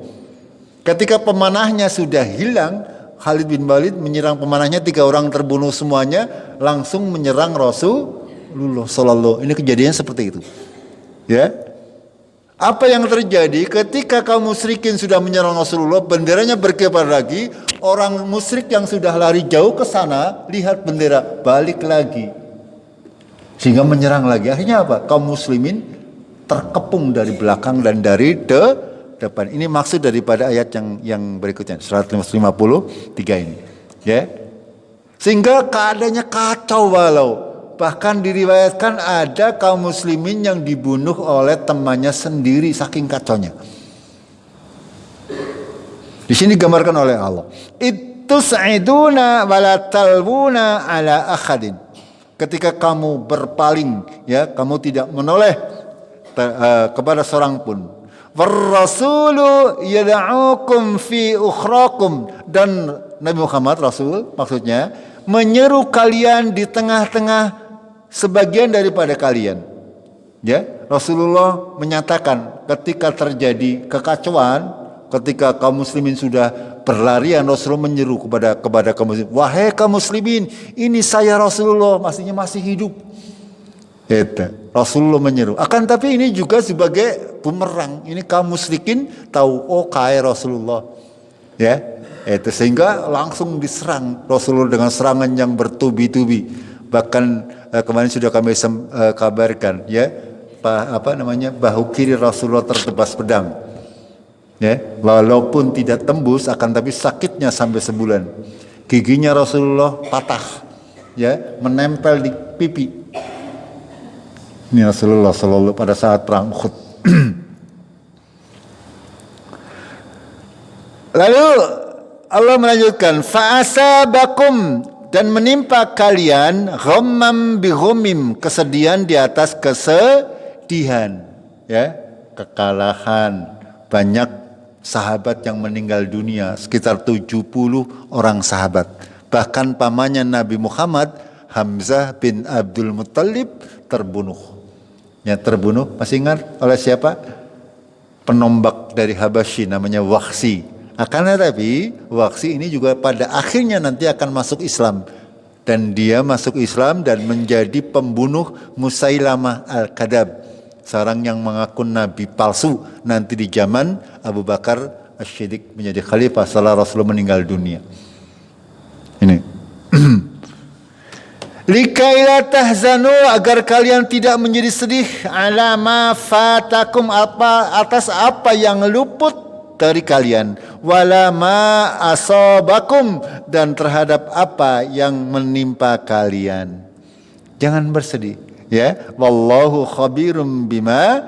Ketika pemanahnya sudah hilang, Khalid bin Walid menyerang pemanahnya, 3 orang terbunuh semuanya, langsung menyerang Rasulullah Sallallahu. Ini kejadian seperti itu. Ya. Apa yang terjadi ketika kaum musyrikin sudah menyerang Rasulullah, benderanya berkibar lagi, orang musyrik yang sudah lari jauh ke sana, lihat bendera, balik lagi. Sehingga menyerang lagi. Akhirnya apa? Kaum muslimin terkepung dari belakang dan dari depan. Ini maksud daripada ayat yang berikutnya, 153 ini. Ya. Sehingga keadaannya kacau balau. Bahkan diriwayatkan ada kaum muslimin yang dibunuh oleh temannya sendiri saking kacaunya. Di sini digambarkan oleh Allah. Ittus'iduna wala talwuna ala akhadin. Ketika kamu berpaling, ya, kamu tidak menoleh kepada seorang pun. Warrasulu yad'ukum fi ukhrakum, dan Nabi Muhammad Rasul maksudnya menyeru kalian di tengah-tengah sebagian daripada kalian. Ya, Rasulullah menyatakan ketika terjadi kekacauan, ketika kaum muslimin sudah berlarian, Rasulullah menyeru kepada kaum muslimin, wahai kaum muslimin, ini saya Rasulullah, masih hidup. Itu Rasulullah menyeru. Akan tapi ini juga sebagai bumerang. Ini kaum musyrikin tahu, oh kaya Rasulullah. Ya, itu sehingga langsung diserang Rasulullah dengan serangan yang bertubi-tubi. Bahkan kemarin sudah kami kabarkan, ya, bahu kiri Rasulullah tertebas pedang. Ya, walaupun tidak tembus, akan tapi sakitnya sampai sebulan. Giginya Rasulullah patah, ya, menempel di pipi. Ini Rasulullah Sallallahu pada saat perang Uhud. Lalu Allah melanjutkan, fa'asabakum, dan menimpa kalian ghammam bi ghammim, kesedihan di atas kesedihan, ya, kekalahan. Banyak sahabat yang meninggal dunia, sekitar 70 orang sahabat. Bahkan pamannya Nabi Muhammad, Hamzah bin Abdul Muttalib, terbunuh. Ya, terbunuh, masih ingat oleh siapa? Penombak dari Habasyi namanya Waqsi. Akan tetapi Waqsi ini juga pada akhirnya nanti akan masuk Islam, dan dia masuk Islam dan menjadi pembunuh Musailamah Al-Kadzab, seorang yang mengaku nabi palsu nanti di zaman Abu Bakar As-Siddiq menjadi khalifah setelah Rasulullah meninggal dunia. Ini likaila tahzanu, agar kalian tidak menjadi sedih, ala ma fatakum, atas apa yang luput dari kalian, wala ma asabakum, dan terhadap apa yang menimpa kalian. Jangan bersedih, ya. Wallahu khabirum bima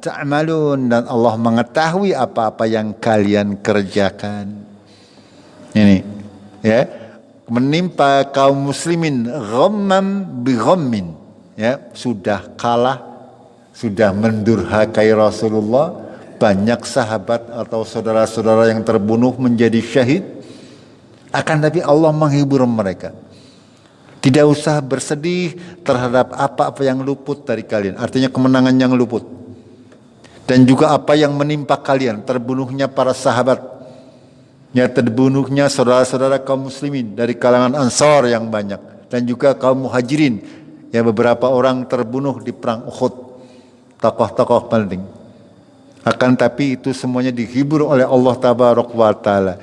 ta'malun, dan Allah mengetahui apa-apa yang kalian kerjakan. Ini, ya, menimpa kaum muslimin ghammam bi ghammin, ya, sudah kalah, sudah mendurhakai Rasulullah. Banyak sahabat atau saudara-saudara yang terbunuh menjadi syahid. Akan tapi Allah menghibur mereka. Tidak usah bersedih terhadap apa-apa yang luput dari kalian. Artinya kemenangan yang luput. Dan juga apa yang menimpa kalian. Terbunuhnya para sahabat. Ya, terbunuhnya saudara-saudara kaum muslimin dari kalangan Ansar yang banyak. Dan juga kaum muhajirin. Ya, beberapa orang terbunuh di perang Uhud. Tokoh-tokoh penting. Akan tapi itu semuanya dihibur oleh Allah Tabaraka wa Ta'ala.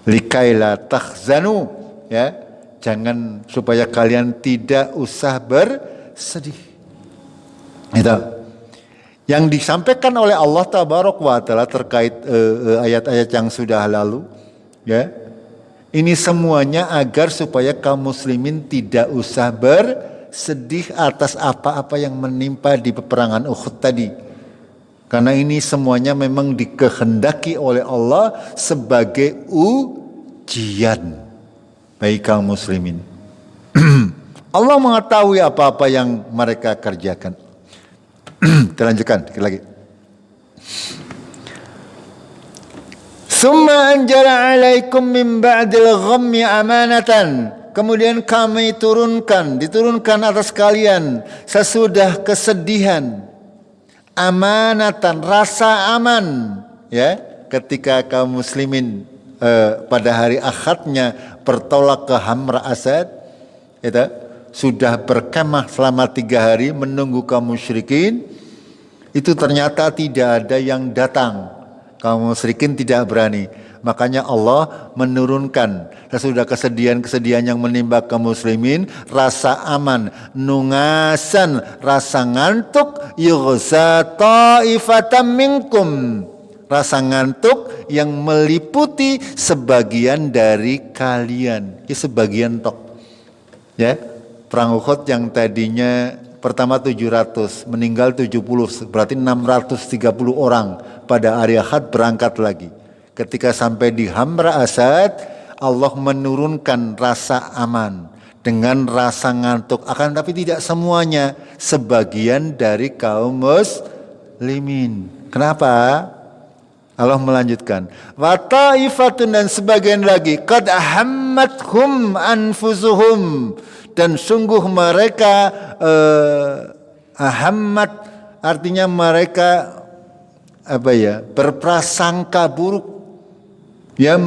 Likaila tahzanu, ya. Jangan, supaya kalian tidak usah bersedih. Itu yang disampaikan oleh Allah Tabaraka wa Ta'ala terkait ayat-ayat yang sudah lalu, ya. Ini semuanya agar supaya kaum muslimin tidak usah bersedih atas apa-apa yang menimpa di peperangan Uhud tadi. Karena ini semuanya memang dikehendaki oleh Allah sebagai ujian bagi kaum muslimin. Allah mengetahui apa-apa yang mereka kerjakan. Kita lanjutkan sedikit lagi. Summa anjala alaikum min ba'dil ghammi amanatan. Kemudian kami diturunkan atas kalian sesudah kesedihan, amanatan, rasa aman, ya, ketika kaum muslimin pada hari Ahadnya bertolak ke Hamra Asad, itu sudah berkemah selama 3 hari menunggu kaum musyrikin. Itu ternyata tidak ada yang datang. Kaum musyrikin tidak berani. Makanya Allah menurunkan sesudah kesedihan-kesedihan yang menimpa kaum muslimin, rasa aman, nungasan, rasa ngantuk, yughza ta'ifatam minkum. Rasa ngantuk yang meliputi sebagian dari kalian. Ya, sebagian tok. Ya, perang Uhud yang tadinya pertama 700, meninggal 70, berarti 630 orang pada hari Ahad berangkat lagi. Ketika sampai di Hamra Asad, Allah menurunkan rasa aman dengan rasa ngantuk. Akan tapi tidak semuanya, sebagian dari kaum muslimin. Kenapa? Allah melanjutkan, wa ta'ifatun, dan sebagian lagi, qad ahammathum anfusuhum, dan sungguh mereka ahammat artinya mereka berprasangka buruk, ya,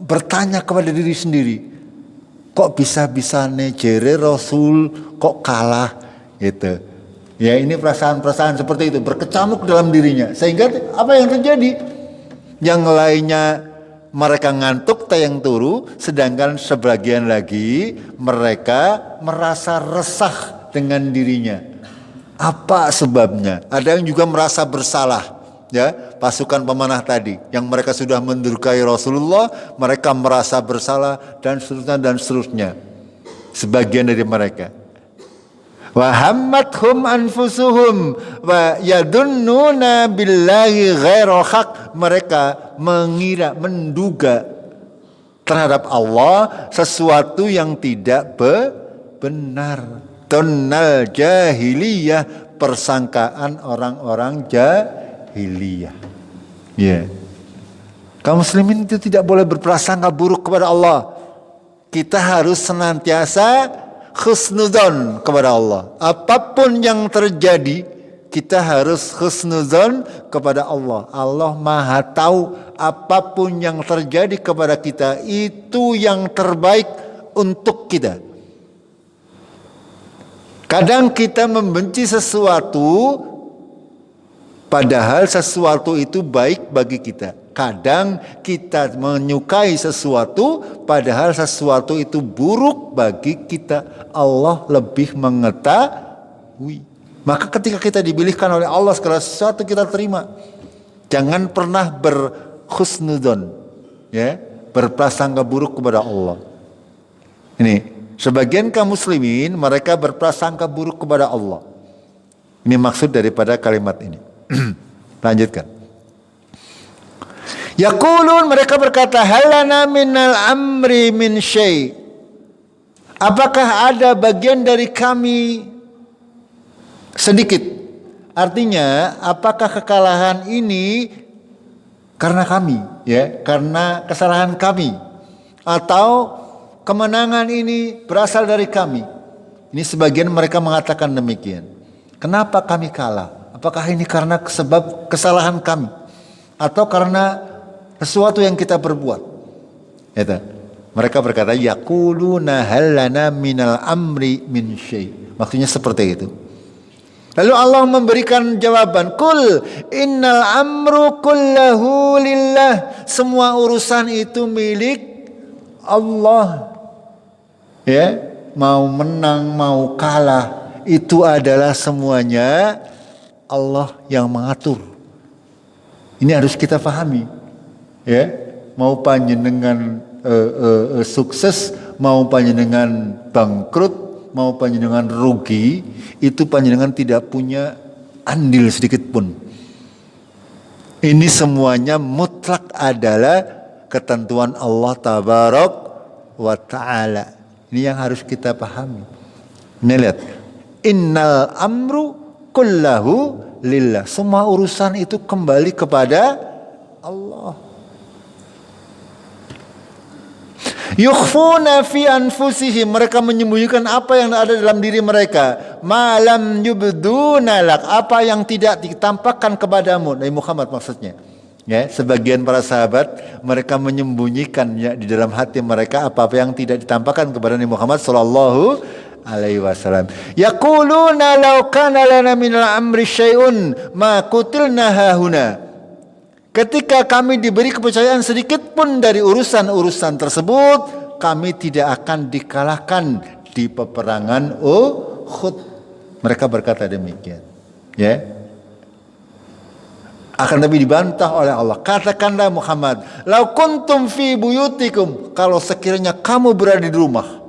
bertanya kepada diri sendiri, kok bisa-bisanya jere Rasul kok kalah, gitu. Ya, ini perasaan-perasaan seperti itu berkecamuk dalam dirinya, sehingga apa yang terjadi? Yang lainnya mereka ngantuk tayang turu, sedangkan sebagian lagi mereka merasa resah dengan dirinya. Apa sebabnya? Ada yang juga merasa bersalah, ya, pasukan pemanah tadi yang mereka sudah mendurkai Rasulullah, mereka merasa bersalah dan seterusnya. Sebagian dari mereka. Wa hammathum anfusuhum wa yadunnuna billahi ghairal haq. Mereka menduga terhadap Allah sesuatu yang tidak benar. Tunnal jahiliyah, persangkaan orang-orang jahiliyah. Ya. Kaum muslimin itu tidak boleh berprasangka buruk kepada Allah. Kita harus senantiasa husnudzon kepada Allah. Apapun yang terjadi, kita harus husnudzon kepada Allah. Allah Maha tahu apapun yang terjadi kepada kita, itu yang terbaik untuk kita. Kadang kita membenci sesuatu, padahal sesuatu itu baik bagi kita. Kadang kita menyukai sesuatu, padahal sesuatu itu buruk bagi kita. Allah lebih mengetahui. Maka ketika kita dipilihkan oleh Allah, segala sesuatu kita terima. Jangan pernah berhusnudzon, ya, berprasangka buruk kepada Allah. Ini sebagian kaum muslimin mereka berprasangka buruk kepada Allah. Ini maksud daripada kalimat ini. Lanjutkan. Yaqulun, mereka berkata, halana minal amri min syai'. Apakah ada bagian dari kami sedikit? Artinya, apakah kekalahan ini karena kami, ya, karena kesalahan kami, atau kemenangan ini berasal dari kami? Ini sebagian mereka mengatakan demikian. Kenapa kami kalah? Apakah ini karena sebab kesalahan kami, atau karena sesuatu yang kita berbuat? Itu. Mereka berkata, yaquluna hal lana minal amri min syai'. Maksudnya seperti itu. Lalu Allah memberikan jawaban, Kul innal amru kullahu lillah. Semua urusan itu milik Allah. Ya, mau menang, mau kalah, itu adalah semuanya Allah yang mengatur. Ini harus kita pahami. Ya, mau panjenengan sukses, mau panjenengan bangkrut, mau panjenengan rugi, itu panjenengan tidak punya andil sedikit pun. Ini semuanya mutlak adalah ketentuan Allah Tabarak wa Ta'ala. Ini yang harus kita pahami. Ini lihat, innal amru kullahu lillah. Semua urusan itu kembali kepada Allah. Yukhfuna fi anfusihim, mereka menyembunyikan apa yang ada dalam diri mereka. Malam yubduna lak, apa yang tidak ditampakkan kepadamu. Nabi Muhammad maksudnya. Ya, sebagian para sahabat mereka menyembunyikan ya di dalam hati mereka apa-apa yang tidak ditampakkan kepada Nabi Muhammad sallallahu alaihi wasallam. Yaquluna law kana lana minal amri syai'un ma qutilna hahuna. Ketika kami diberi kepercayaan sedikit pun dari urusan-urusan tersebut, kami tidak akan dikalahkan di peperangan Uhud. Mereka berkata demikian. Ya. Akan tapi dibantah oleh Allah. Katakanlah Muhammad, lau kuntum fi buyutikum, kalau sekiranya kamu berada di rumah,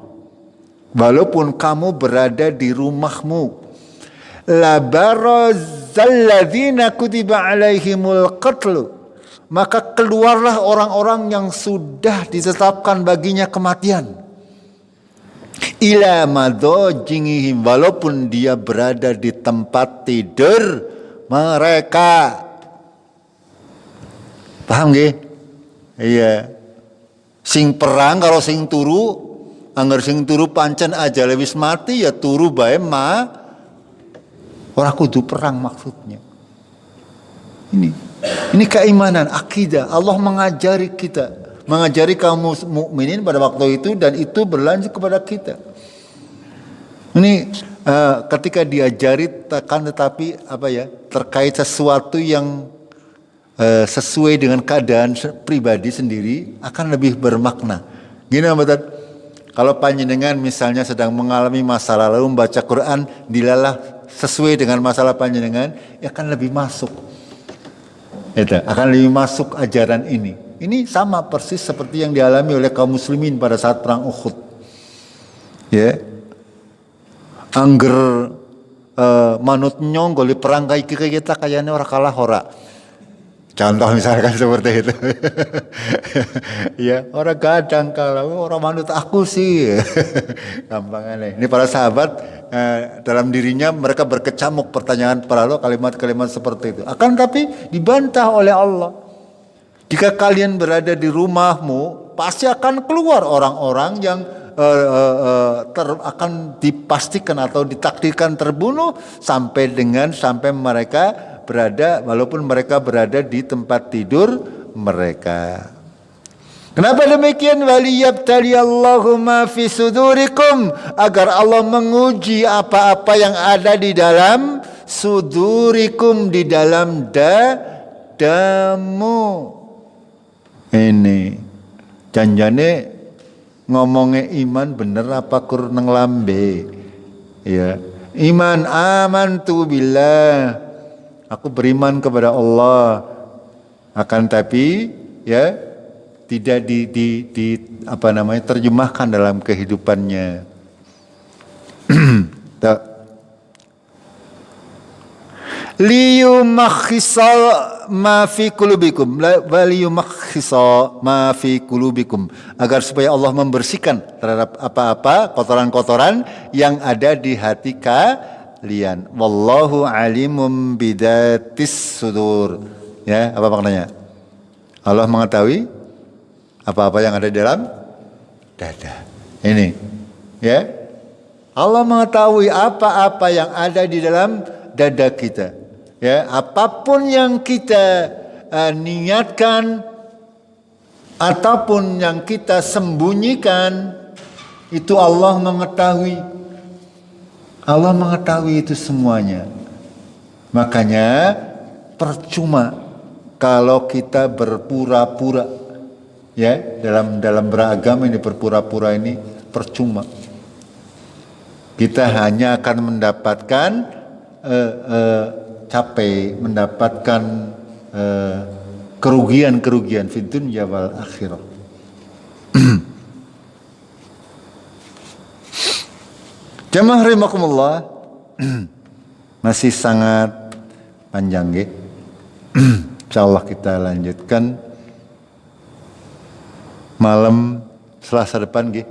walaupun kamu berada di rumahmu, la barazalladzina kutiba alaihimul qatlu, maka keluarlah orang-orang yang sudah ditetapkan baginya kematian, ila madajingihim, walaupun dia berada di tempat tidur mereka. Paham gak? Iya. Sing perang kalau sing turu, anggar sing turu pancen aja lewis mati ya turu bae ma. Orang kudu perang maksudnya. Ini keimanan, akidah. Allah mengajari kita, mengajari kaum mukminin pada waktu itu, dan itu berlanjut kepada kita. Ini ketika diajari tetapi terkait sesuatu yang sesuai dengan keadaan pribadi sendiri akan lebih bermakna. Gini Mbak, kalau panjenengan misalnya sedang mengalami masalah lalu membaca Quran dilalah sesuai dengan masalah panjenengan, ya akan lebih masuk. Itu akan lebih masuk ajaran ini. Ini sama persis seperti yang dialami oleh kaum muslimin pada saat perang Uhud. Ya. Angger manut nyong goli perang kayak kita kayaknya orang kalah ora. Contoh misalkan seperti itu. Ya, orang kadang kalau orang manut aku sih. Gampang. Ini para sahabat dalam dirinya mereka berkecamuk pertanyaan para lo kalimat-kalimat seperti itu. Akan tapi dibantah oleh Allah. Jika kalian berada di rumahmu, pasti akan keluar orang-orang yang akan dipastikan atau ditakdirkan terbunuh sampai mereka berada, walaupun mereka berada di tempat tidur mereka. Kenapa demikian? Waliyabtaliyallahu ma fi sudurikum, agar Allah menguji apa-apa yang ada di dalam sudurikum, di dalam dadamu. Ini janjane ngomongnya iman bener apa kur nang lambe. Ya, iman amantu billah, aku beriman kepada Allah. Akan tapi ya tidak terjemahkan dalam kehidupannya. Liyumakhisa ma fi qulubikum, waliyumakhisa ma fi qulubikum, agar supaya Allah membersihkan terhadap apa-apa kotoran-kotoran yang ada di hati kalian. Wallahu alimum bidatis sudur. Ya, apa maknanya? Allah mengetahui apa-apa yang ada di dalam dada. Ini, ya. Allah mengetahui apa-apa yang ada di dalam dada kita. Ya, apapun yang kita niatkan ataupun yang kita sembunyikan, itu Allah mengetahui. Allah mengetahui itu semuanya. Makanya percuma kalau kita berpura-pura, ya, dalam beragama ini berpura-pura ini percuma. Kita hanya akan mendapatkan capek, mendapatkan kerugian-kerugian fid dunya wal akhirah. Jamaah rahimakumullah, masih sangat panjang ya. Insyaallah kita lanjutkan malam Selasa depan ya.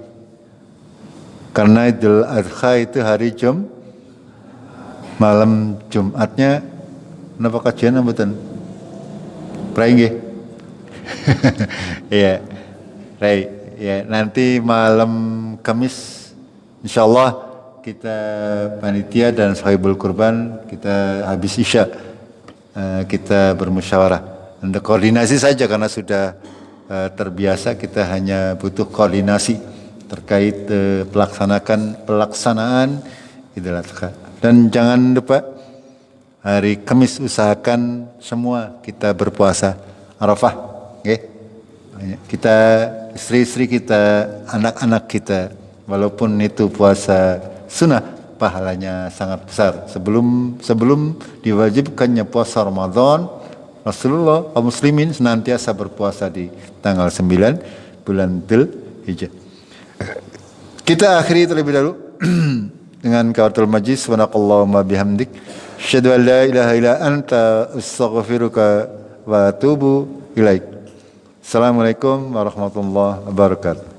Karena Idul Adha itu hari malam Jumatnya napa kajian mboten? Prai nggih. Iya. Prai. Ya, nanti malam Kamis insyaallah kita panitia dan sahibul kurban kita habis isya kita bermusyawarah untuk koordinasi saja karena sudah terbiasa, kita hanya butuh koordinasi terkait pelaksanaan Idul Adha. Dan jangan lupa hari Kamis usahakan semua kita berpuasa Arafah, okay? Kita istri-istri kita, anak-anak kita, walaupun itu puasa sunnah, pahalanya sangat besar. Sebelum diwajibkannya puasa Ramadan, Rasulullah kaum muslimin senantiasa berpuasa di tanggal 9 bulan Dzulhijjah. Kita akhiri terlebih dahulu dengan kafaratul majlis. Subhanakallahumma bihamdik, asyhadu an la ilaha illa anta, astaghfiruka wa atubu ilaik. Assalamualaikum warahmatullahi wabarakatuh.